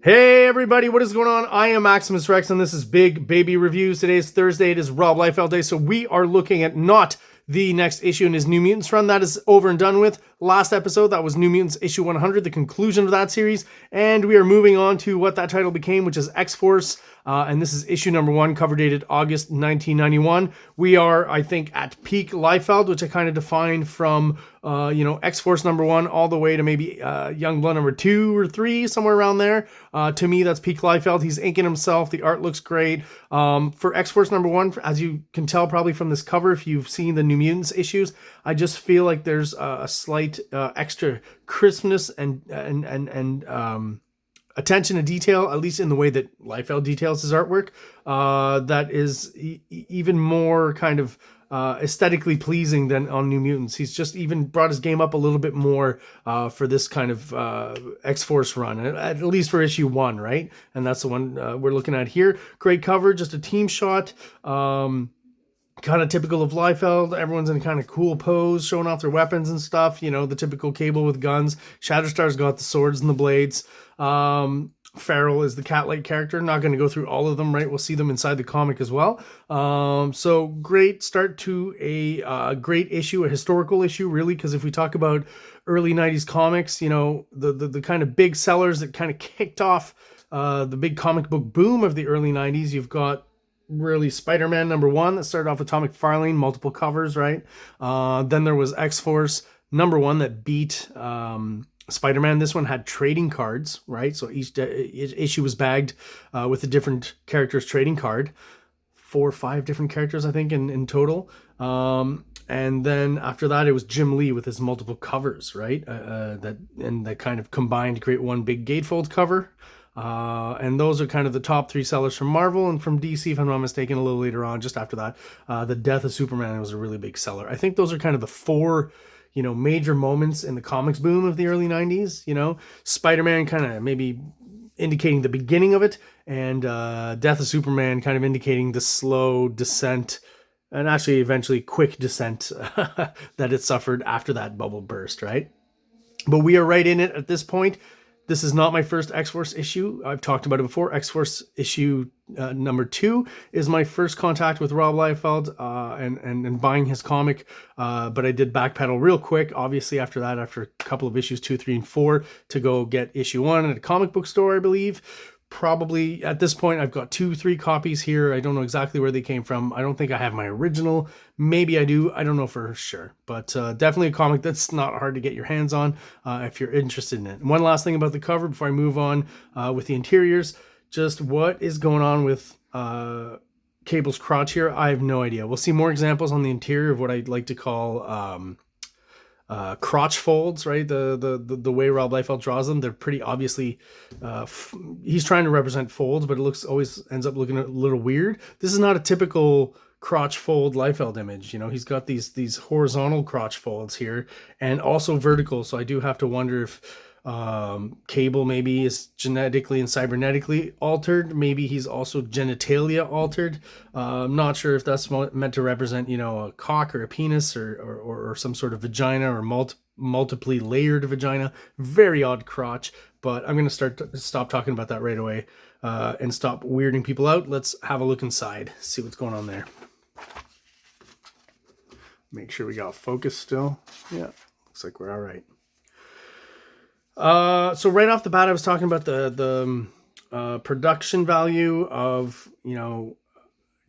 Hey everybody, what is going on? I am Maximus Rex and this is Big Baby Reviews. Today is Thursday, it is Rob Liefeld Day, so we are looking at not the next issue in his New Mutants run. That is over and done with. Last episode, that was New Mutants issue 100, the conclusion of that series, and we are moving on to what that title became, which is X-Force, and this is issue number 1, cover dated August 1991. We are, I think, at peak Liefeld, which I kind of defined from X-Force number 1 all the way to maybe Youngblood number 2 or 3, somewhere around there. To me, that's peak Liefeld. He's inking himself. The art looks great. For X-Force number 1, as you can tell probably from this cover, if you've seen the New Mutants issues, I just feel like there's a slight extra crispness and attention to detail, at least in the way that Liefeld details his artwork, that is even more kind of aesthetically pleasing than on New Mutants. He's just even brought his game up a little bit more for this kind of X-Force run, at least for issue 1, right? And that's the one we're looking at here. Great cover, just a team shot. Kind of typical of Liefeld. Everyone's in a kind of cool pose, showing off their weapons and stuff. You know, the typical Cable with guns. Shatterstar's got the swords and the blades. Farrell is the cat-like character. Not going to go through all of them, right? We'll see them inside the comic as well. So great start to a great issue, a historical issue, really, because if we talk about early 90s comics, you know, the kind of big sellers that kind of kicked off the big comic book boom of the early 90s, you've got really Spider-Man number 1 that started off with Tom McFarlane, multiple covers, right? Then there was X-Force number 1 that beat Spider-Man. This one had trading cards, right? So each issue was bagged with a different character's trading card. 4 or 5 different characters, I think, in total. And then after that, it was Jim Lee with his multiple covers, right? that kind of combined to create one big gatefold cover. And those are kind of the top 3 sellers from Marvel, and from DC, if I'm not mistaken, a little later on, just after that, the Death of Superman was a really big seller. I think those are kind of the 4, major moments in the comics boom of the early 90s. Spider-Man kind of maybe indicating the beginning of it, and Death of Superman kind of indicating the slow descent, and actually eventually quick descent that it suffered after that bubble burst, right? But we are right in it at this point. This is not my first X-Force issue. I've talked about it before. X-Force issue number 2 is my first contact with Rob Liefeld and buying his comic. But I did backpedal real quick, obviously, after that, after a couple of issues 2, 3, and 4, to go get issue 1 at a comic book store, I believe. Probably at this point, I've got 2, 3 copies here. I don't know exactly where they came from. I don't think I have my original. Maybe I do. I don't know for sure. But definitely a comic that's not hard to get your hands on if you're interested in it. And one last thing about the cover before I move on with the interiors. Just what is going on with Cable's crotch here? I have no idea. We'll see more examples on the interior of what I'd like to call crotch folds, right? The way Rob Liefeld draws them, they're pretty obviously he's trying to represent folds, but it always ends up looking a little weird. This is not a typical crotch fold Liefeld image. He's got these horizontal crotch folds here and also vertical, so I do have to wonder if Cable maybe is genetically and cybernetically altered. Maybe he's also genitalia altered. I'm not sure if that's meant to represent, a cock or a penis or some sort of vagina or multiply layered vagina. Very odd crotch, but I'm going to stop talking about that right away and stop weirding people out. Let's have a look inside, see what's going on there. Make sure we got focus still. Yeah, looks like we're all right. So right off the bat, I was talking about the production value of,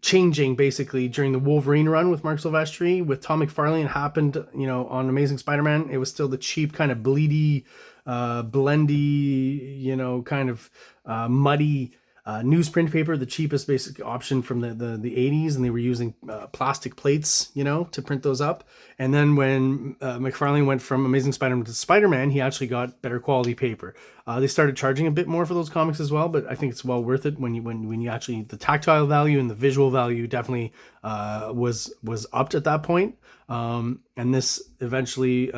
changing basically during the Wolverine run with Mark Silvestri. With Tom McFarlane, happened, on Amazing Spider-Man. It was still the cheap kind of bleedy, blendy, kind of muddy newsprint paper, the cheapest basic option from the 80s, and they were using plastic plates, to print those up. And then when McFarlane went from Amazing Spider-Man to Spider-Man, he actually got better quality paper. They started charging a bit more for those comics as well, but I think it's well worth it when you actually, the tactile value and the visual value definitely was upped at that point. And this eventually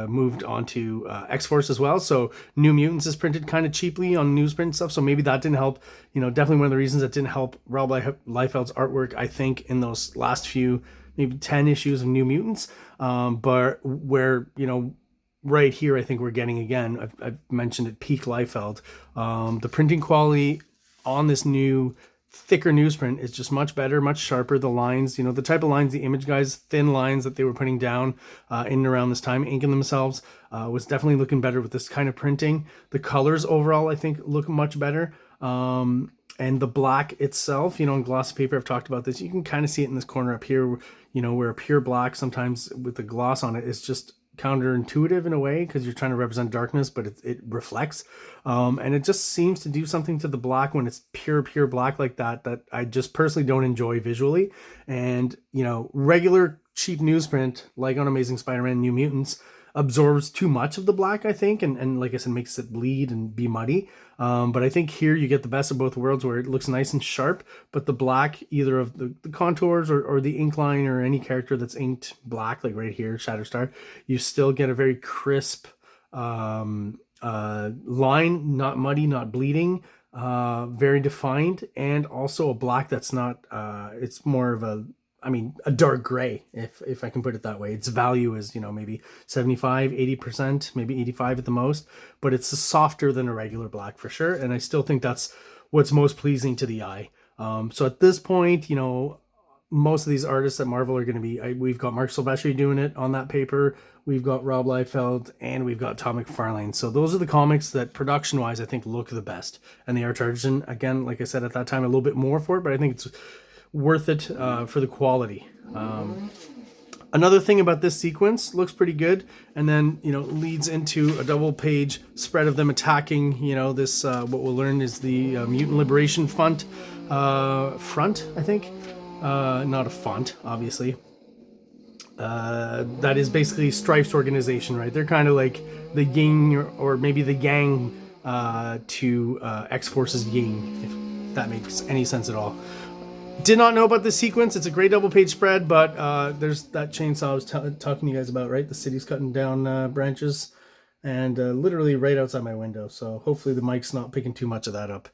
moved on to X-Force as well. So New Mutants is printed kind of cheaply on newsprint stuff. So maybe that didn't help. Definitely one of the reasons that didn't help Rob Liefeld's artwork, I think, in those last few, maybe 10 issues of New Mutants. But where, right here, I think we're getting, again, I've mentioned it, peak Liefeld. The printing quality on this new thicker newsprint is just much better, much sharper. The lines, the type of lines the image guys, thin lines that they were putting down in and around this time, inking themselves, was definitely looking better with this kind of printing. The colors overall, I think, look much better. And the black itself, in glossy paper, I've talked about this, you can kind of see it in this corner up here, where a pure black sometimes with the gloss on it is just counterintuitive in a way, because you're trying to represent darkness, but it reflects, and it just seems to do something to the black when it's pure black like that I just personally don't enjoy visually. And regular cheap newsprint, like on Amazing Spider-Man New Mutants, absorbs too much of the black, I think, and like I said, makes it bleed and be muddy. But I think here you get the best of both worlds, where it looks nice and sharp, but the black, either of the contours or the ink line or any character that's inked black, like right here, Shatterstar, you still get a very crisp line, not muddy, not bleeding, very defined, and also a black that's not, it's more of a dark gray, if I can put it that way. Its value is, maybe 75, 80%, maybe 85 at the most, but it's softer than a regular black for sure. And I still think that's what's most pleasing to the eye. So at this point, most of these artists at Marvel are going to be, we've got Mark Silvestri doing it on that paper. We've got Rob Liefeld, and we've got Todd McFarlane. So those are the comics that production-wise, I think, look the best. And they are charging, again, like I said at that time, a little bit more for it, but I think it's worth it for the quality. Another thing about this sequence, looks pretty good, and then leads into a double page spread of them attacking this what we'll learn is the Mutant Liberation Front, I think, not a font, obviously. That is basically Strife's organization, right? They're kind of like the yin, or maybe the yang to X-Force's yin, if that makes any sense at all. Did not know about this sequence. It's a great double page spread, but there's that chainsaw I was talking to you guys about, right? The city's cutting down branches, and literally right outside my window. So hopefully the mic's not picking too much of that up.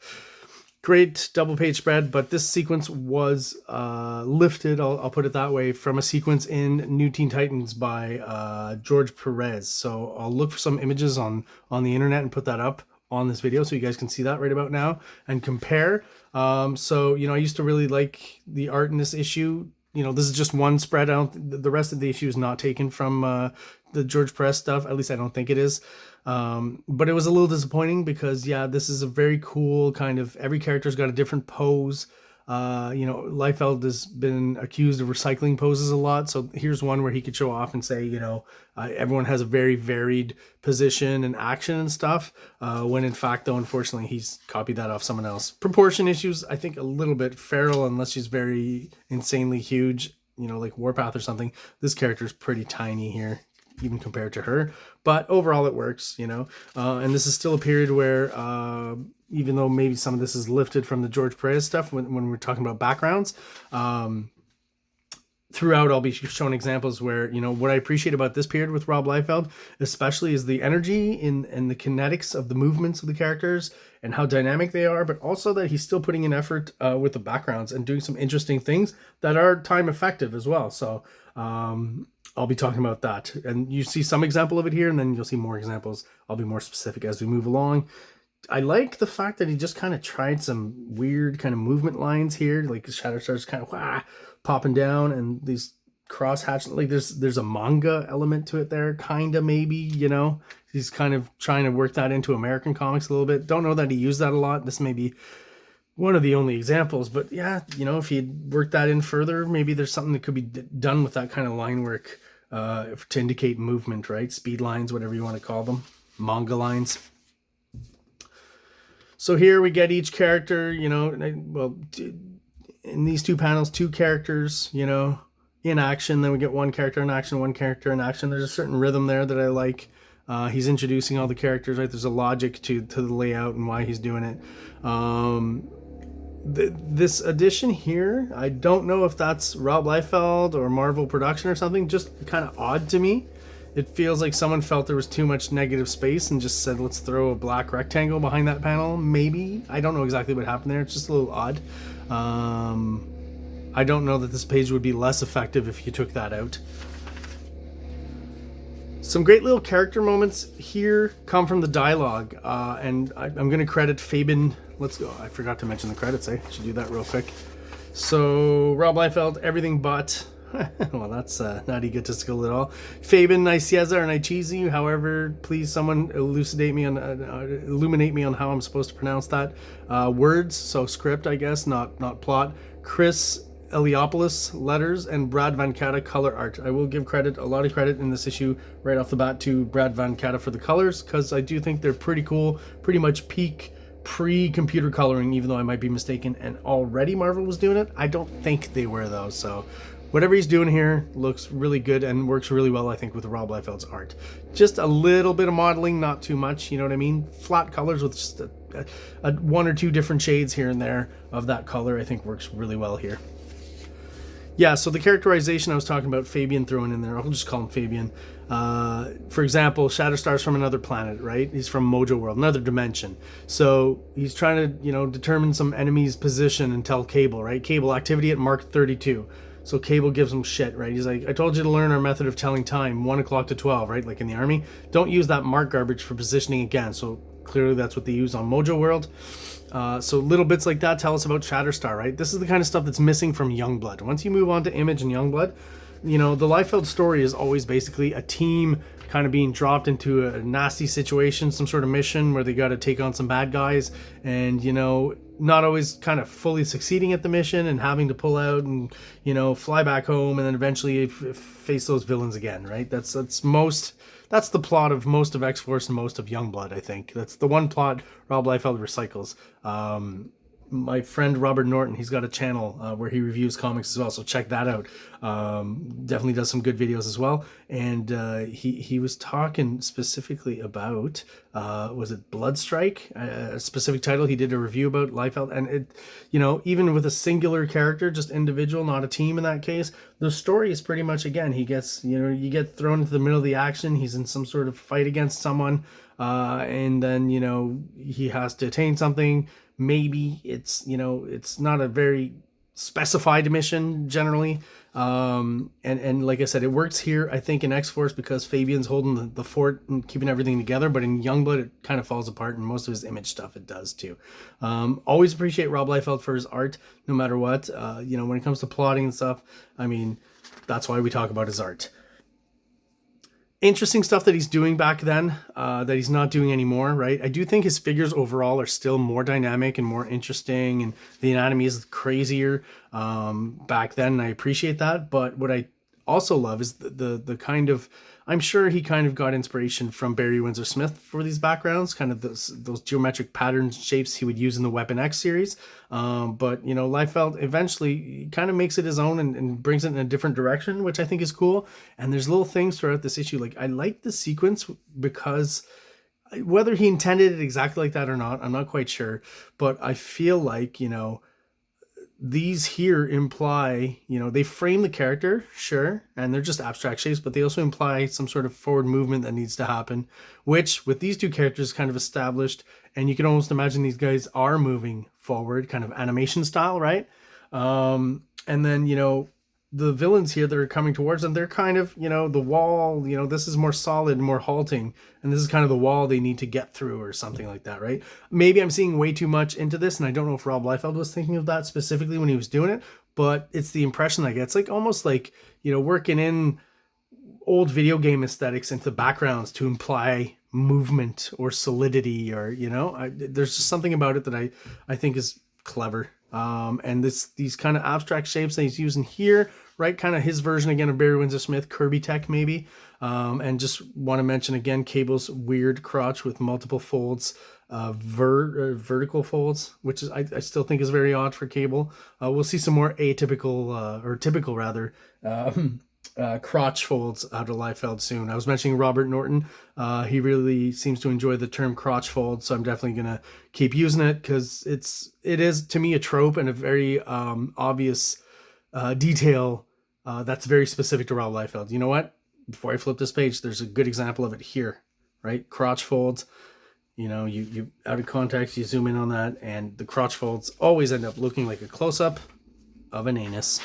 Great double page spread, but this sequence was lifted, I'll put it that way, from a sequence in New Teen Titans by George Perez. So I'll look for some images on the internet and put that up on this video so you guys can see that right about now and compare. So I used to really like the art in this issue. This is just one spread. The rest of the issue is not taken from the George Perez stuff. At least I don't think it is. But it was a little disappointing because, yeah, this is a very cool kind of, every character's got a different pose. Liefeld has been accused of recycling poses a lot. So here's one where he could show off and say, everyone has a very varied position and action and stuff. When in fact, though, unfortunately, he's copied that off someone else. Proportion issues, I think a little bit. Feral, unless she's very insanely huge, like Warpath or something. This character's pretty tiny here, even compared to her. But overall, it works, and this is still a period where, even though maybe some of this is lifted from the George Perez stuff when we're talking about backgrounds, throughout I'll be showing examples where, what I appreciate about this period with Rob Liefeld, especially, is the energy and the kinetics of the movements of the characters and how dynamic they are, but also that he's still putting in effort with the backgrounds and doing some interesting things that are time effective as well. So I'll be talking about that. And you see some example of it here, and then you'll see more examples. I'll be more specific as we move along. I like the fact that he just kind of tried some weird kind of movement lines here, like the Shatterstar's kind of popping down, and these cross hatch, like there's a manga element to it there, kind of, maybe, he's kind of trying to work that into American comics a little bit. Don't know that he used that a lot. This may be one of the only examples, but yeah, if he'd worked that in further, maybe there's something that could be done with that kind of line work to indicate movement, right? Speed lines, whatever you want to call them, manga lines. So here we get each character, well, in these two panels, two characters, in action. Then we get one character in action, one character in action. There's a certain rhythm there that I like. He's introducing all the characters, right? There's a logic to the layout and why he's doing it. This edition here, I don't know if that's Rob Liefeld or Marvel production or something, just kind of odd to me. It feels like someone felt there was too much negative space and just said, let's throw a black rectangle behind that panel, maybe. I don't know exactly what happened there. It's just a little odd. I don't know that this page would be less effective if you took that out. Some great little character moments here come from the dialogue, and I'm going to credit Fabian. Let's go. I forgot to mention the credits. I should do that real quick. So Rob Liefeld, everything but. Well, that's not egotistical at all. Fabian, Nicieza, or Nichizu. However, please someone illuminate me on how I'm supposed to pronounce that. Words, so script, I guess, not plot. Chris Eliopoulos, letters, and Brad Van Cata, color art. I will give credit, a lot of credit in this issue right off the bat to Brad Van Cata for the colors, because I do think they're pretty cool, pretty much peak pre-computer coloring, even though I might be mistaken, and already Marvel was doing it. I don't think they were, though, so whatever he's doing here looks really good and works really well, I think, with Rob Liefeld's art. Just a little bit of modeling, not too much, you know what I mean? Flat colors with just a one or two different shades here and there of that color, I think works really well here. Yeah, so the characterization I was talking about, Fabian throwing in there, I'll just call him Fabian. For example, Shatterstar's from another planet, right? He's from Mojo World, another dimension. So he's trying to, you know, determine some enemy's position and tell Cable, right? Cable, activity at Mark 32. So Cable gives him shit, right? He's like, I told you to learn our method of telling time, 1 o'clock to 12, right? Like in the army. Don't use that mark garbage for positioning again. So clearly that's what they use on Mojo World. So little bits like that tell us about Shatterstar, right? This is the kind of stuff that's missing from Youngblood. Once you move on to Image and Youngblood, you know, the Liefeld story is always basically a team kind of being dropped into a nasty situation, some sort of mission where they got to take on some bad guys, and, you know, not always kind of fully succeeding at the mission and having to pull out and, you know, fly back home and then eventually face those villains again, right? That's the plot of most of X-Force and most of Youngblood, I think. That's the one plot Rob Liefeld recycles. My friend Robert Norton, he's got a channel where he reviews comics as well, so check that out. Definitely does some good videos as well. And he was talking specifically about, was it Bloodstrike? A specific title. He did a review about Liefeld, and it, you know, even with a singular character, just individual, not a team in that case, the story is pretty much, again, he gets, you know, you get thrown into the middle of the action, he's in some sort of fight against someone, and then, you know, he has to attain something. Maybe it's, you know, it's not a very specified mission generally. And like I said, it works here, I think, in X-Force because Fabian's holding the fort and keeping everything together, but in Youngblood, it kind of falls apart, and most of his Image stuff, it does too. Always appreciate Rob Liefeld for his art, no matter what. You know, when it comes to plotting and stuff, I mean, that's why we talk about his art. Interesting stuff that he's doing back then that he's not doing anymore, right? I do think his figures overall are still more dynamic and more interesting, and the anatomy is crazier back then, and I appreciate that. But what I also love is the kind of, I'm sure he kind of got inspiration from Barry Windsor Smith for these backgrounds, kind of those geometric patterns, shapes he would use in the Weapon X series. But, you know, Liefeld eventually kind of makes it his own and brings it in a different direction, which I think is cool. And there's little things throughout this issue. Like, I like the sequence because whether he intended it exactly like that or not, I'm not quite sure. But I feel like, you know, these here imply, you know, they frame the character, sure, and they're just abstract shapes, but they also imply some sort of forward movement that needs to happen, which with these two characters kind of established, and you can almost imagine these guys are moving forward, kind of animation style, right? And then, you know, the villains here that are coming towards them, they're kind of, you know, the wall, you know, this is more solid, more halting, and this is kind of the wall they need to get through or something like that, right? Maybe I'm seeing way too much into this, and I don't know if Rob Liefeld was thinking of that specifically when he was doing it, but it's the impression I get. It's like almost like, you know, working in old video game aesthetics into backgrounds to imply movement or solidity, or, you know, there's just something about it that I think is clever. And these kind of abstract shapes that he's using here, right? Kind of his version again of Barry Windsor Smith, Kirby Tech maybe. And just want to mention again, Cable's weird crotch with multiple folds, vertical folds, which is I still think is very odd for Cable. We'll see some more atypical or typical rather crotch folds out of Liefeld soon. I was mentioning Robert Norton. He really seems to enjoy the term crotch fold, so I'm definitely gonna keep using it because it is to me a trope and a very obvious detail that's very specific to Rob Liefeld. You know what? Before I flip this page, there's a good example of it here, right? Crotch folds. You know, you out of context, you zoom in on that, and the crotch folds always end up looking like a close-up of an anus.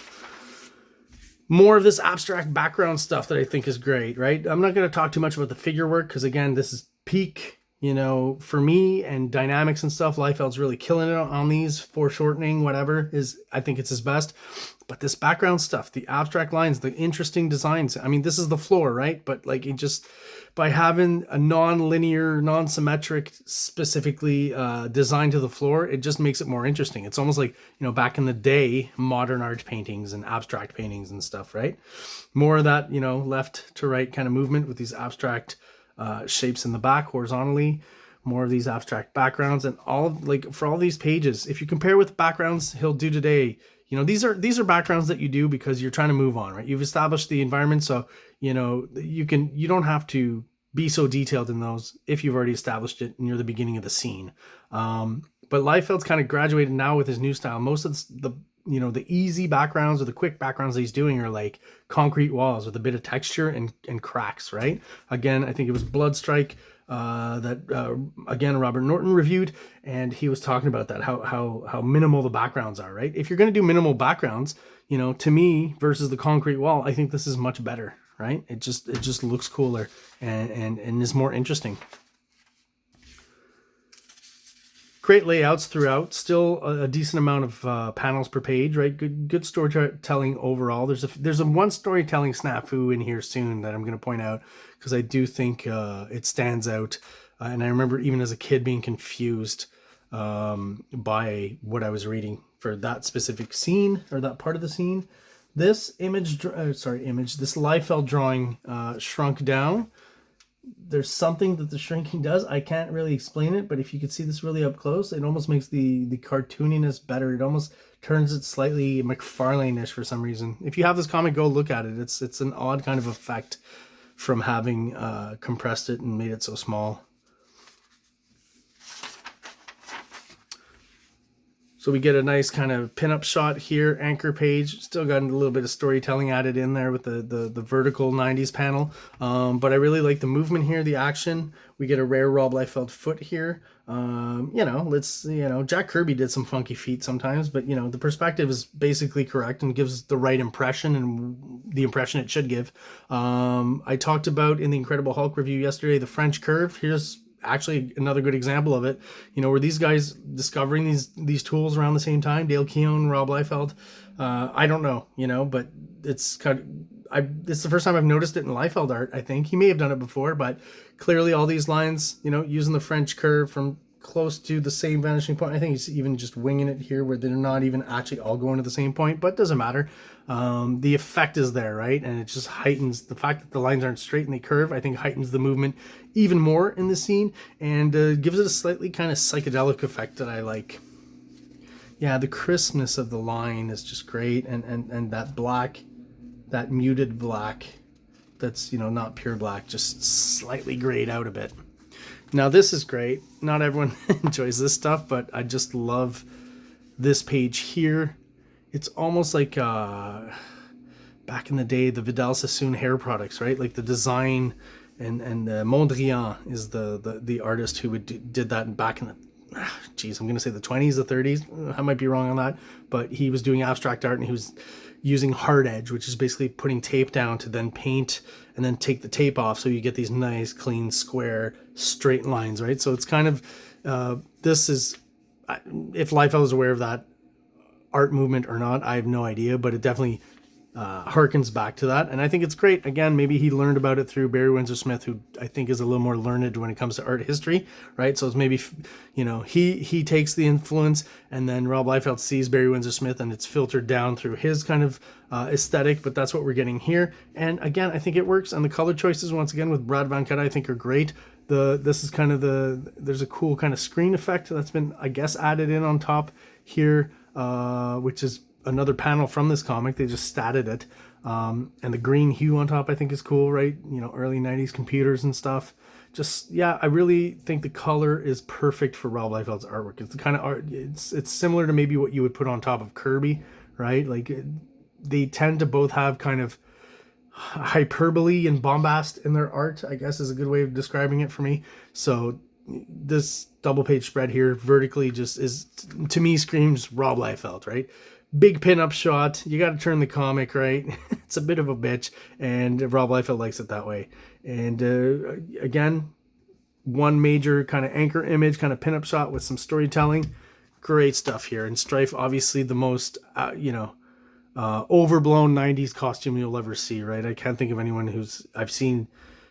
More of this abstract background stuff that I think is great, right? I'm not going to talk too much about the figure work because, again, this is peak, you know, for me, and dynamics and stuff. Liefeld's really killing it on these. Foreshortening, whatever, is, I think it's his best. But this background stuff, the abstract lines, the interesting designs. I mean, this is the floor, right? But like, it just, by having a non-linear, non-symmetric, specifically design to the floor, it just makes it more interesting. It's almost like, you know, back in the day, modern art paintings and abstract paintings and stuff, right? More of that, you know, left to right kind of movement with these abstract shapes in the back horizontally. More of these abstract backgrounds, and all of, like, for all these pages, if you compare with backgrounds he'll do today, you know, these are backgrounds that you do because you're trying to move on, right? You've established the environment, so you know you don't have to be so detailed in those if you've already established it and you're the beginning of the scene. But Liefeld's kind of graduated now with his new style. Most of the you know, the easy backgrounds or the quick backgrounds that he's doing are like concrete walls with a bit of texture and cracks, right? Again, I think it was Bloodstrike again Robert Norton reviewed, and he was talking about that, how minimal the backgrounds are, right? If you're going to do minimal backgrounds, you know, to me, versus the concrete wall, I think this is much better, right? It just looks cooler and is more interesting. Great layouts throughout, still a decent amount of panels per page, right? Good storytelling overall. There's a one storytelling snafu in here soon that I'm going to point out because I do think it stands out. And I remember even as a kid being confused by what I was reading for that specific scene or that part of the scene. This this Liefeld drawing shrunk down. There's something that the shrinking does. I can't really explain it, but if you could see this really up close, it almost makes the cartooniness better. It almost turns it slightly McFarlane-ish for some reason. If you have this comic, go look at it. It's an odd kind of effect from having compressed it and made it so small. So we get a nice kind of pinup shot here, anchor page. Still got a little bit of storytelling added in there with the vertical 90s panel. But I really like the movement here, the action. We get a rare Rob Liefeld foot here. You know, Jack Kirby did some funky feet sometimes, but, you know, the perspective is basically correct and gives the right impression and the impression it should give. I talked about in the Incredible Hulk review yesterday, the French curve. Here's actually another good example of it. You know, were these guys discovering these tools around the same time, Dale Keown, Rob Liefeld? I don't know, you know, but it's it's the first time I've noticed it in Liefeld art. I think he may have done it before, but clearly all these lines, you know, using the French curve from close to the same vanishing point. I think he's even just winging it here where they're not even actually all going to the same point, but it doesn't matter. The effect is there, right? And it just heightens the fact that the lines aren't straight and they curve. I think heightens the movement even more in the scene and gives it a slightly kind of psychedelic effect that I like. Yeah, the crispness of the line is just great, and that black, that muted black, that's, you know, not pure black, just slightly grayed out a bit. Now this is great. Not everyone enjoys this stuff, but I just love this page here. It's almost like back in the day, the Vidal Sassoon hair products, right? Like the design, and Mondrian is the artist who did that back in the, geez, I'm going to say the 20s, the 30s. I might be wrong on that, but he was doing abstract art and he was using hard edge, which is basically putting tape down to then paint and then take the tape off, so you get these nice, clean, square, straight lines, right? So it's kind of, this is, if Liefeld is aware of that art movement or not, I have no idea, but it definitely harkens back to that, and I think it's great. Again, maybe he learned about it through Barry Windsor Smith, who I think is a little more learned when it comes to art history, right? So it's maybe, you know, he takes the influence, and then Rob Liefeld sees Barry Windsor Smith, and it's filtered down through his kind of aesthetic. But that's what we're getting here, and again, I think it works. And the color choices, once again, with Brad Van Cutta, I think are great. This is kind of there's a cool kind of screen effect that's been, I guess, added in on top here, which is another panel from this comic. They just statted it, and the green hue on top I think is cool, right? You know, early 90s computers and stuff. Just, yeah, I really think the color is perfect for Rob Liefeld's artwork. It's the kind of art, it's similar to maybe what you would put on top of Kirby, right? Like they tend to both have kind of hyperbole and bombast in their art, I guess is a good way of describing it for me. So this double page spread here vertically just is, to me, screams Rob Liefeld, right? big pinup shot. You got to turn the comic, right? It's a bit of a bitch, and Rob Liefeld likes it that way. And again, one major kind of anchor image, kind of pinup shot with some storytelling. Great stuff here. And Strife, obviously the most, overblown 90s costume you'll ever see, right? I can't think of anyone I've seen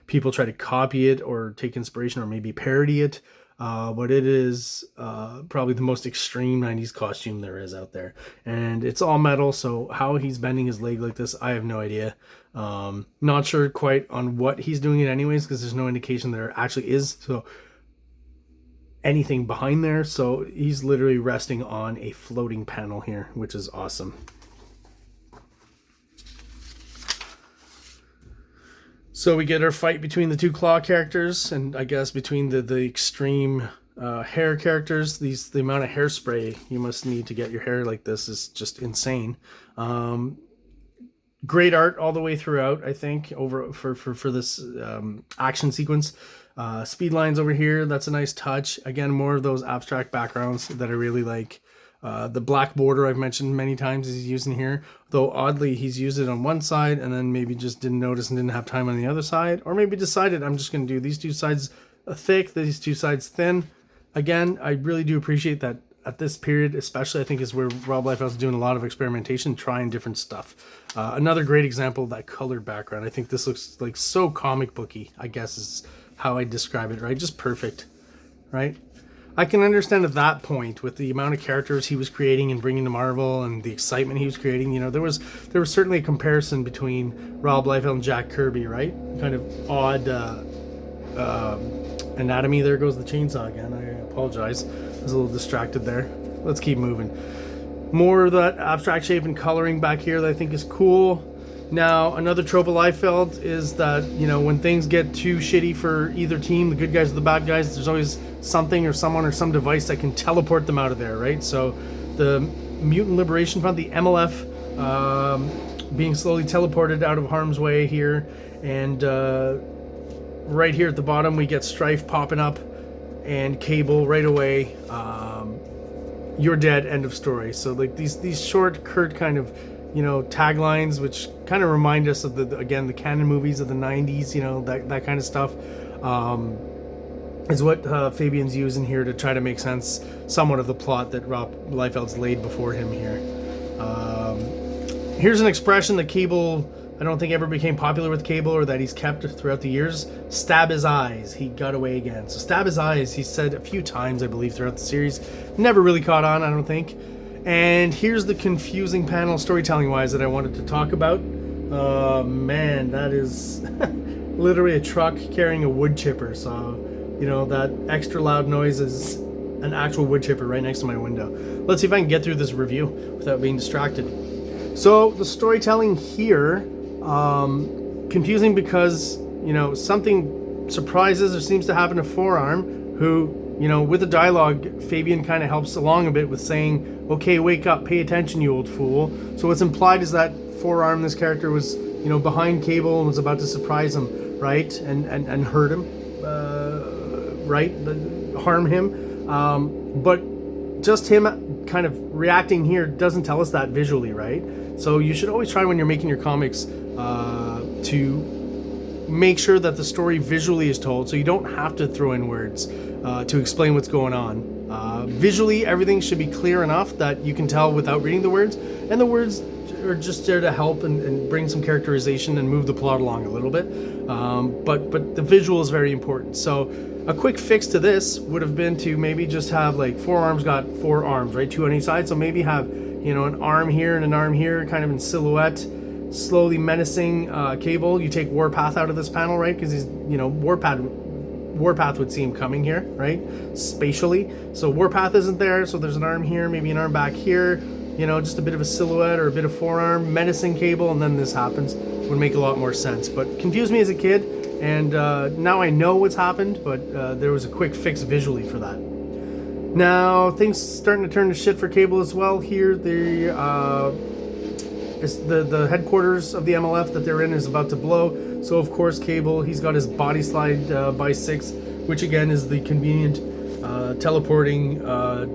people try to copy it or take inspiration or maybe parody it. But it is probably the most extreme 90s costume there is out there. And it's all metal, so how he's bending his leg like this, I have no idea. Not sure quite on what he's doing it anyways, because there's no indication there actually is anything behind there. So he's literally resting on a floating panel here, which is awesome. So we get our fight between the two Claw characters, and I guess between the extreme hair characters. The amount of hairspray you must need to get your hair like this is just insane. Great art all the way throughout, I think, for this action sequence. Speed lines over here, that's a nice touch. Again, more of those abstract backgrounds that I really like. The black border I've mentioned many times he's using here, though oddly he's used it on one side and then maybe just didn't notice and didn't have time on the other side, or maybe decided I'm just going to do these two sides thick, these two sides thin. Again, I really do appreciate that at this period, especially, I think is where Rob Liefeld's doing a lot of experimentation, trying different stuff. Another great example of that colored background. I think this looks like so comic booky, I guess is how I describe it, right? Just perfect, right? I can understand at that point with the amount of characters he was creating and bringing to Marvel and the excitement he was creating, you know, there was certainly a comparison between Rob Liefeld and Jack Kirby, right? Kind of odd anatomy. There goes the chainsaw again. I apologize. I was a little distracted there. Let's keep moving. More of that abstract shape and coloring back here that I think is cool. Now, another trope of Liefeld is that, you know, when things get too shitty for either team, the good guys or the bad guys, there's always something or someone or some device that can teleport them out of there, right? So the Mutant Liberation Front, the MLF, being slowly teleported out of harm's way here. And right here at the bottom, we get Strife popping up and Cable right away. You're dead, end of story. So like these short, curt kind of, you know, taglines, which kind of remind us of the canon movies of the 90s, you know, that kind of stuff, is what Fabian's using here to try to make sense somewhat of the plot that Rob Liefeld's laid before him here. Here's an expression that Cable, I don't think ever became popular with Cable, or that he's kept throughout the years. Stab his eyes. He got away again. So stab his eyes, he said a few times, I believe, throughout the series. Never really caught on, I don't think. And here's the confusing panel storytelling-wise that I wanted to talk about. Man, that is literally a truck carrying a wood chipper. So, you know, that extra loud noise is an actual wood chipper right next to my window. Let's see if I can get through this review without being distracted. So the storytelling here, confusing because, you know, something surprises or seems to happen to Forearm, who, you know, with the dialogue, Fabian kind of helps along a bit with saying, okay, wake up, pay attention, you old fool. So what's implied is that Forearm, this character, was, you know, behind Cable and was about to surprise him, right? And hurt him, right? Harm him. But just him kind of reacting here doesn't tell us that visually, right? So you should always try when you're making your comics to make sure that the story visually is told, so you don't have to throw in words to explain what's going on. Visually, everything should be clear enough that you can tell without reading the words, and the words are just there to help and bring some characterization and move the plot along a little bit. But the visual is very important. So a quick fix to this would have been to maybe just have, like, Forearm's got 4 arms, right? 2 on each side. So maybe have, you know, an arm here and an arm here, kind of in silhouette, slowly menacing Cable. You take Warpath out of this panel, right? Because he's, you know, Warpath would see him coming here, right? Spatially. So Warpath isn't there, so there's an arm here, maybe an arm back here, you know, just a bit of a silhouette or a bit of Forearm, menacing Cable, and then this happens. Would make a lot more sense. But confused me as a kid, and now I know what's happened, but there was a quick fix visually for that. Now, things starting to turn to shit for Cable as well here. It's the headquarters of the MLF that they're in is about to blow. So, of course, Cable, he's got his body slide by 6, which again is the convenient teleporting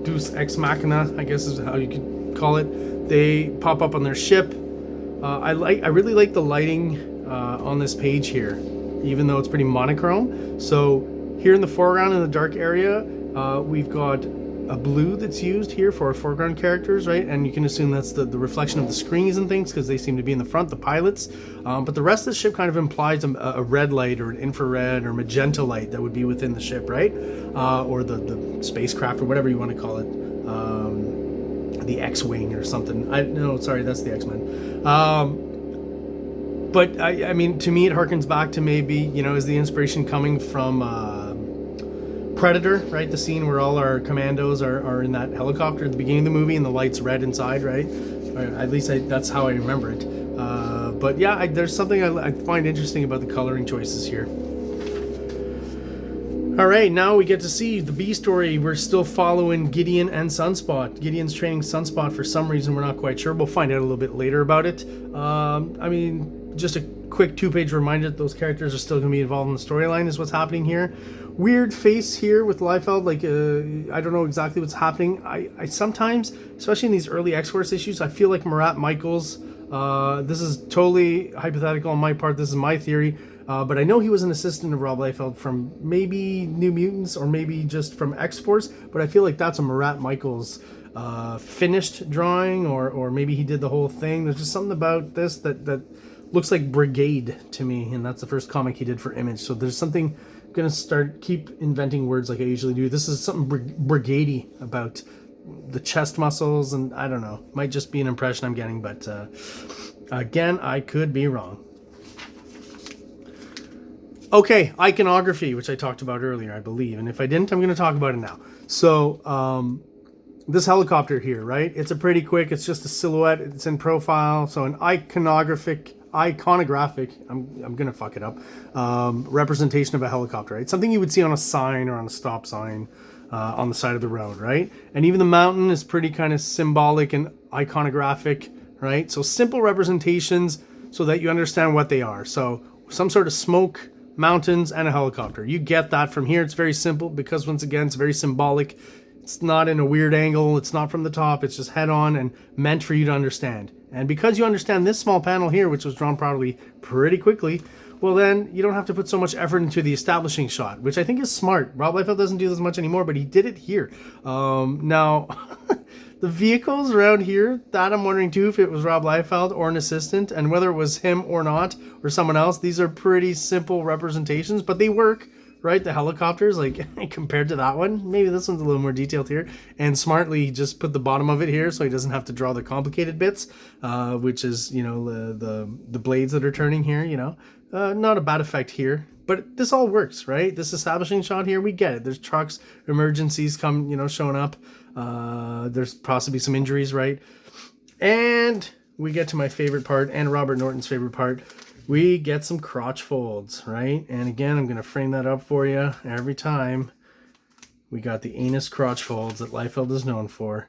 Deus Ex Machina, I guess is how you could call it, They pop up on their ship. I really like the lighting on this page here, even though it's pretty monochrome. So here in the foreground in the dark area, we've got a blue that's used here for our foreground characters, right? And you can assume that's the reflection of the screens and things, because they seem to be in the front, the pilots. But the rest of the ship kind of implies a red light or an infrared or magenta light that would be within the ship, right? Or the spacecraft or whatever you want to call it. The X-Wing or something. No, sorry, that's the X-Men. But I mean, to me, it harkens back to maybe, you know, is the inspiration coming from Predator, right? The scene where all our commandos are in that helicopter at the beginning of the movie and the light's red inside, right? Or at least that's how I remember it. But yeah, there's something I find interesting about the coloring choices here. All right, now we get to see the B story. We're still following Gideon and Sunspot. Gideon's training Sunspot for some reason. We're not quite sure. We'll find out a little bit later about it. I mean, just a quick 2-page reminder that those characters are still going to be involved in the storyline is what's happening here. Weird face here with Liefeld. Like, I don't know exactly what's happening. I sometimes, especially in these early X-Force issues, I feel like Marat Michaels, this is totally hypothetical on my part. This is my theory. But I know he was an assistant of Rob Liefeld from maybe New Mutants or maybe just from X-Force. But I feel like that's a Marat Michaels finished drawing, or maybe he did the whole thing. There's just something about this that looks like Brigade to me, and that's the first comic he did for Image. So there's something, I'm gonna keep inventing words like I usually do. This is something brigadey about the chest muscles, and I don't know, might just be an impression I'm getting, but again, I could be wrong. Okay, iconography, which I talked about earlier, I believe, and if I didn't, I'm going to talk about it now. So, this helicopter here, right? It's a pretty quick, it's just a silhouette, it's in profile, so an iconographic, I'm going to fuck it up, representation of a helicopter, right? Something you would see on a sign or on a stop sign on the side of the road, right? And even the mountain is pretty kind of symbolic and iconographic, right? So simple representations so that you understand what they are. So some sort of smoke, mountains, and a helicopter. You get that from here. It's very simple because, once again, it's very symbolic. It's not in a weird angle. It's not from the top. It's just head on and meant for you to understand. And because you understand this small panel here, which was drawn probably pretty quickly, well, then you don't have to put so much effort into the establishing shot, which I think is smart. Rob Liefeld doesn't do this much anymore, but he did it here. Now, the vehicles around here, that I'm wondering too if it was Rob Liefeld or an assistant, and whether it was him or not, or someone else. These are pretty simple representations, but they work, right? The helicopters, like, compared to that one, maybe this one's a little more detailed here, and smartly just put the bottom of it here so he doesn't have to draw the complicated bits, which is, you know, the blades that are turning here, you know. Not a bad effect here, but this all works, right? This establishing shot here, we get it. There's trucks, emergencies showing up. There's possibly some injuries, right? And we get to my favorite part, and Robert Norton's favorite part. We get some crotch folds, right? And again, I'm going to frame that up for you every time. We got the anus crotch folds that Liefeld is known for.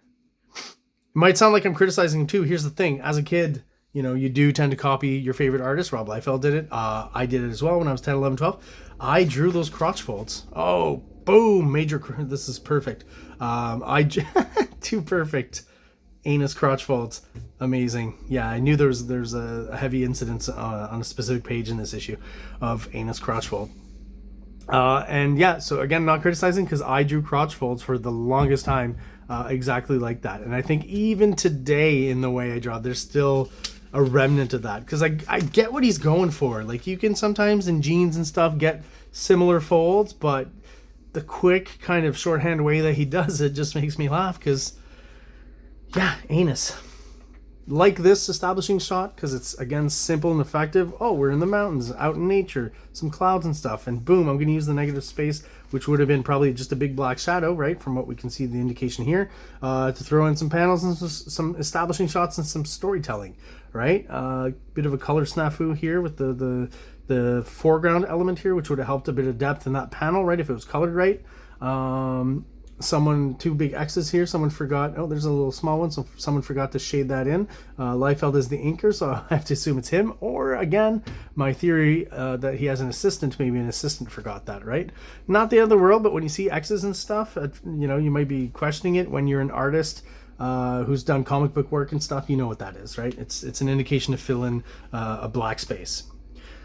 It might sound like I'm criticizing him too. Here's the thing. As a kid, you know, you do tend to copy your favorite artist. Rob Liefeld did it. I did it as well when I was 10, 11, 12. I drew those crotch folds. Oh, boom. This is perfect. Too perfect. Anus crotch folds. Amazing. Yeah, I knew there's a heavy incidence on a specific page in this issue of anus crotch fold. And yeah, so again, not criticizing, because I drew crotch folds for the longest time exactly like that. And I think even today in the way I draw, there's still a remnant of that, because I get what he's going for. Like, you can sometimes in jeans and stuff get similar folds, but the quick kind of shorthand way that he does it just makes me laugh, because yeah, anus. Like this establishing shot, because it's, again, simple and effective. Oh, we're in the mountains, out in nature, some clouds and stuff, and boom, I'm going to use the negative space, which would have been probably just a big black shadow, right, from what we can see the indication here, to throw in some panels and some establishing shots and some storytelling, right? Bit of a color snafu here with the foreground element here, which would have helped a bit of depth in that panel, right, if it was colored right. Two big X's here. Someone forgot. Oh, there's a little small one. So someone forgot to shade that in. Liefeld is the inker, so I have to assume it's him. Or again, my theory that he has an assistant. Maybe an assistant forgot that, right? Not the end of the world, but when you see X's and stuff, you know, you might be questioning it when you're an artist. who's done comic book work and stuff, you know what that is, right? It's an indication to fill in a black space.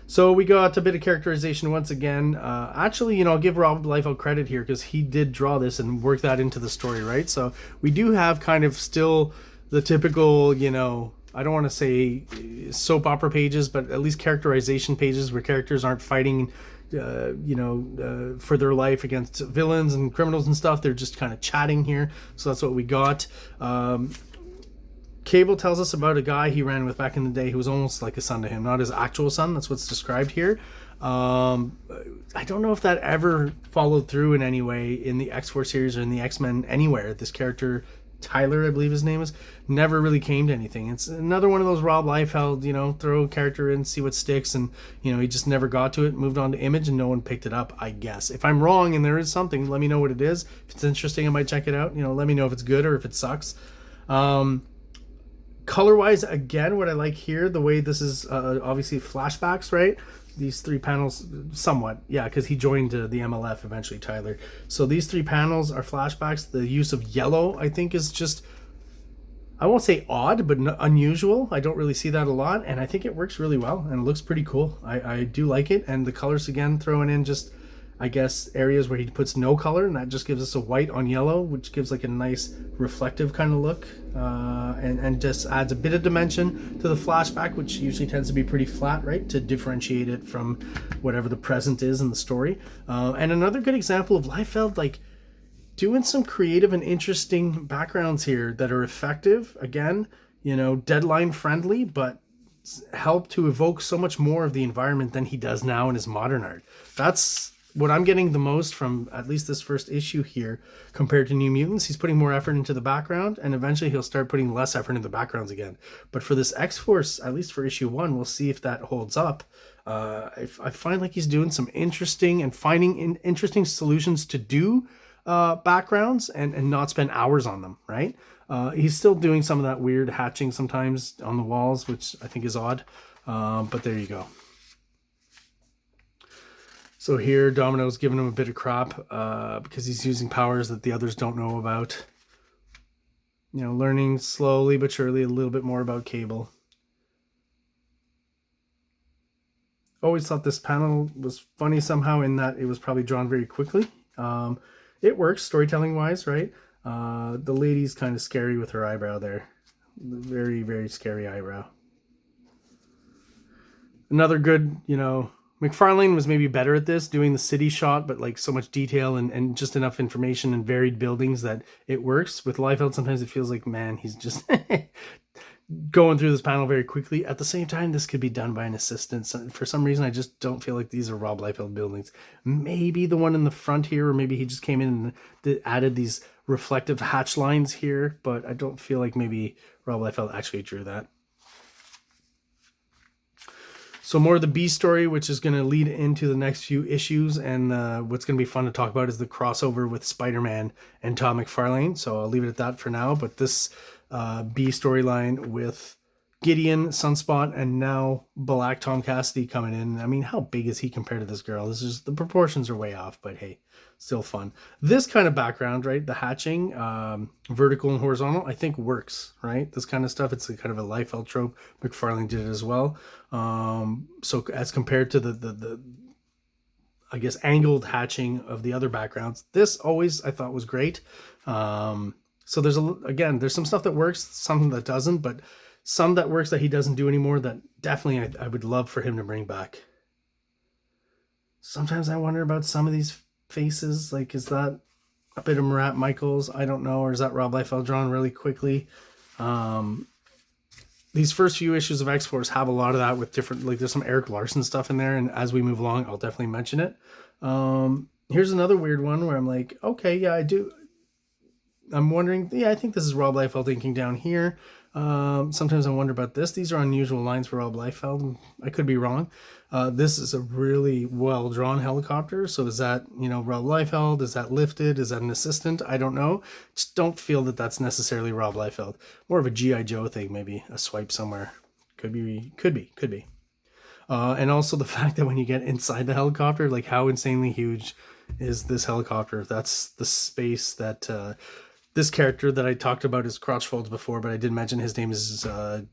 So we got a bit of characterization once again. Actually, I'll give Rob Liefeld credit here because he did draw this and work that into the story, right? So we do have kind of still the typical, I don't want to say soap opera pages, but at least characterization pages where characters aren't fighting, for their life against villains and criminals and stuff. They're just kind of chatting here. So that's what we got. Cable tells us about a guy he ran with back in the day who was almost like a son to him, not his actual son. That's what's described here. I don't know if that ever followed through in any way in the X-Force series or in the X-Men anywhere. This character, Tyler, I believe his name is, never really came to anything. It's another one of those Rob Liefeld, throw a character in, see what sticks, and, he just never got to it, moved on to Image, and no one picked it up, I guess. If I'm wrong and there is something, let me know what it is. If it's interesting, I might check it out. Let me know if it's good or if it sucks. Color-wise, again, what I like here, the way this is obviously flashbacks, right? These 3 panels, somewhat, yeah, because he joined the MLF eventually, Tyler. So these 3 panels are flashbacks. The use of yellow, I think, is just, I won't say odd, but unusual. I don't really see that a lot, and I think it works really well, and it looks pretty cool. I do like it, and the colors, again, throwing in just, I guess, areas where he puts no color, and that just gives us a white on yellow, which gives like a nice reflective kind of look, and just adds a bit of dimension to the flashback, which usually tends to be pretty flat, right, to differentiate it from whatever the present is in the story. And another good example of Liefeld, like, doing some creative and interesting backgrounds here that are effective, again, deadline friendly, but help to evoke so much more of the environment than he does now in his modern art. That's what I'm getting the most from at least this first issue here compared to New Mutants. He's putting more effort into the background, and eventually he'll start putting less effort into the backgrounds again. But for this X-Force, at least for issue 1, we'll see if that holds up. I find like he's doing some interesting and finding interesting solutions to do backgrounds and not spend hours on them, right? He's still doing some of that weird hatching sometimes on the walls, which I think is odd. But there you go. So here, Domino's giving him a bit of crap because he's using powers that the others don't know about. Learning slowly but surely a little bit more about Cable. Always thought this panel was funny somehow in that it was probably drawn very quickly. It works storytelling-wise, right? The lady's kind of scary with her eyebrow there. Very, very scary eyebrow. Another good, McFarlane was maybe better at this, doing the city shot, but like so much detail and just enough information and varied buildings that it works. With Liefeld, sometimes it feels like, man, he's just going through this panel very quickly. At the same time, this could be done by an assistant. So for some reason, I just don't feel like these are Rob Liefeld buildings. Maybe the one in the front here, or maybe he just came in and added these reflective hatch lines here, but I don't feel like maybe Rob Liefeld actually drew that. So more of the B story, which is going to lead into the next few issues, and what's going to be fun to talk about is the crossover with Spider-Man and Todd McFarlane. So I'll leave it at that for now. But this B storyline with Gideon, Sunspot, and now Black Tom Cassidy coming in. I mean, how big is he compared to this girl? This is, the proportions are way off, but hey, still fun. This kind of background, right? The hatching, vertical and horizontal, I think works, right? This kind of stuff, it's a kind of a Liefeld trope. McFarlane did it as well. So as compared to the I guess angled hatching of the other backgrounds, this always I thought was great. So there's some stuff that works, some that doesn't, but some that works that he doesn't do anymore that definitely I would love for him to bring back. Sometimes I wonder about some of these faces, like, is that a bit of Marat Michaels? I don't know. Or is that Rob Liefeld drawn really quickly? These first few issues of X-Force have a lot of that with different, like, there's some Eric Larson stuff in there, and as we move along, I'll definitely mention it. Here's another weird one where I'm like, okay, yeah, I'm wondering, yeah, I think this is Rob Liefeld inking down here. Sometimes I wonder about this. These are unusual lines for Rob Liefeld. I could be wrong. This is a really well-drawn helicopter. So is that, Rob Liefeld? Is that lifted? Is that an assistant? I don't know. Just don't feel that that's necessarily Rob Liefeld. More of a G.I. Joe thing, maybe. A swipe somewhere. Could be. And also the fact that when you get inside the helicopter, like how insanely huge is this helicopter? That's the space that this character that I talked about his crotch folds before, but I did mention his name is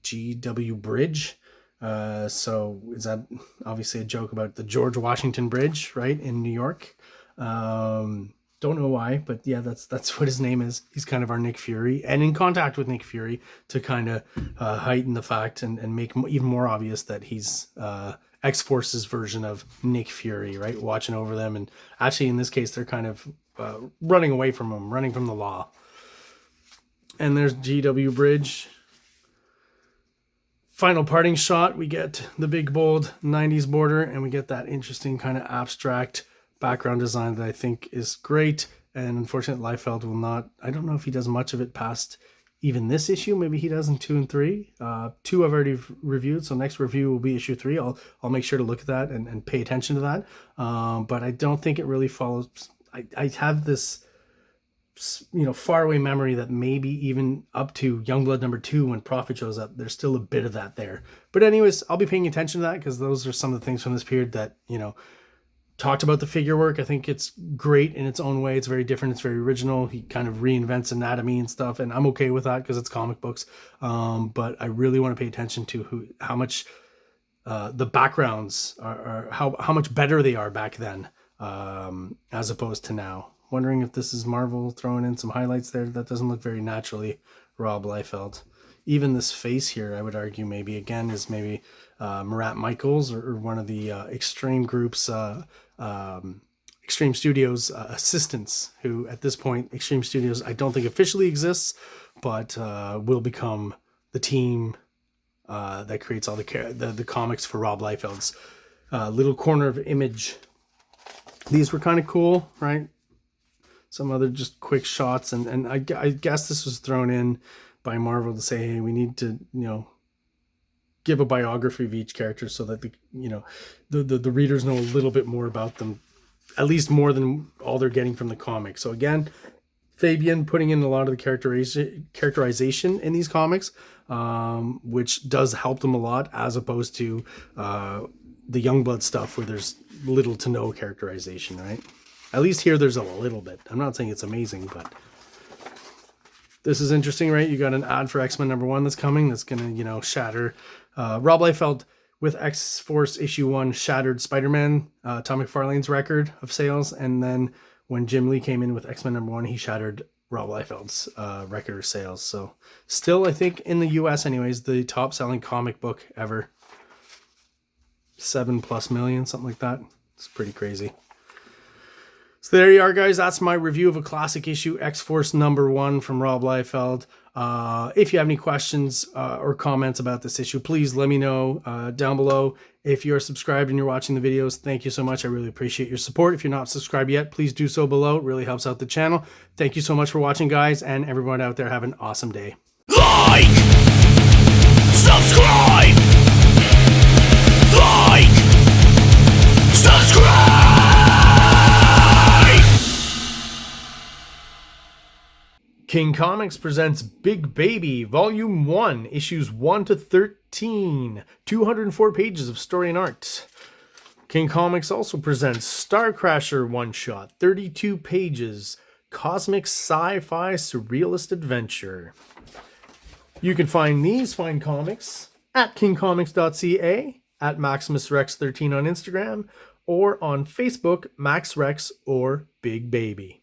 G.W. Bridge. So is that obviously a joke about the George Washington Bridge, right, in New York? Don't know why, but yeah, that's what his name is. He's kind of our Nick Fury, and in contact with Nick Fury to kind of heighten the fact and make even more obvious that he's X-Force's version of Nick Fury, right? Watching over them, and actually in this case, they're kind of running away from him, running from the law. And there's G.W. Bridge. Final parting shot, we get the big bold 90s border, and we get that interesting kind of abstract background design that I think is great. And unfortunately, Liefeld will not, I don't know if he does much of it past even this issue. Maybe he does in 2 and 3. 2 I've already reviewed, so next review will be issue 3. I'll make sure to look at that and pay attention to that. But I don't think it really follows. I have this, faraway memory that maybe even up to Youngblood number 2 when Prophet shows up, there's still a bit of that there. But anyways, I'll be paying attention to that because those are some of the things from this period that, talked about the figure work. I think it's great in its own way. It's very different. It's very original. He kind of reinvents anatomy and stuff, and I'm okay with that because it's comic books. But I really want to pay attention to how much the backgrounds are how much better they are back then as opposed to now. Wondering if this is Marvel throwing in some highlights there. That doesn't look very naturally Rob Liefeld. Even this face here, I would argue maybe again is maybe Marat Michaels or one of the Extreme Group's Extreme Studios assistants, who at this point Extreme Studios I don't think officially exists, but will become the team that creates all the comics for Rob Liefeld's little corner of Image. These were kind of cool, right? Some other just quick shots, and I guess this was thrown in by Marvel to say, hey, we need to, give a biography of each character so that the readers know a little bit more about them, at least more than all they're getting from the comic. So again, Fabian putting in a lot of the characterization in these comics, which does help them a lot, as opposed to the Youngblood stuff where there's little to no characterization, right? At least here there's a little bit. I'm not saying it's amazing, but this is interesting, right? You got an ad for X-Men number 1 that's coming. That's going to, shatter. Rob Liefeld with X-Force issue 1 shattered Spider-Man, Tom McFarlane's record of sales. And then when Jim Lee came in with X-Men number 1, he shattered Rob Liefeld's record of sales. So still, I think in the US anyways, the top selling comic book ever. 7+ million, something like that. It's pretty crazy. So there you are, guys. That's my review of a classic issue, X-Force number 1 from Rob Liefeld. If you have any questions or comments about this issue, please let me know down below. If you're subscribed and you're watching the videos, thank you so much. I really appreciate your support. If you're not subscribed yet, please do so below. It really helps out the channel. Thank you so much for watching, guys, and everyone out there, have an awesome day. Like, subscribe, like, subscribe. King Comics presents Big Baby, Volume 1, Issues 1 to 13, 204 pages of story and art. King Comics also presents Star Crasher one-shot, 32 pages, cosmic sci-fi surrealist adventure. You can find these fine comics at KingComics.CA, at MaximusRex13 on Instagram, or on Facebook, MaxRex or Big Baby.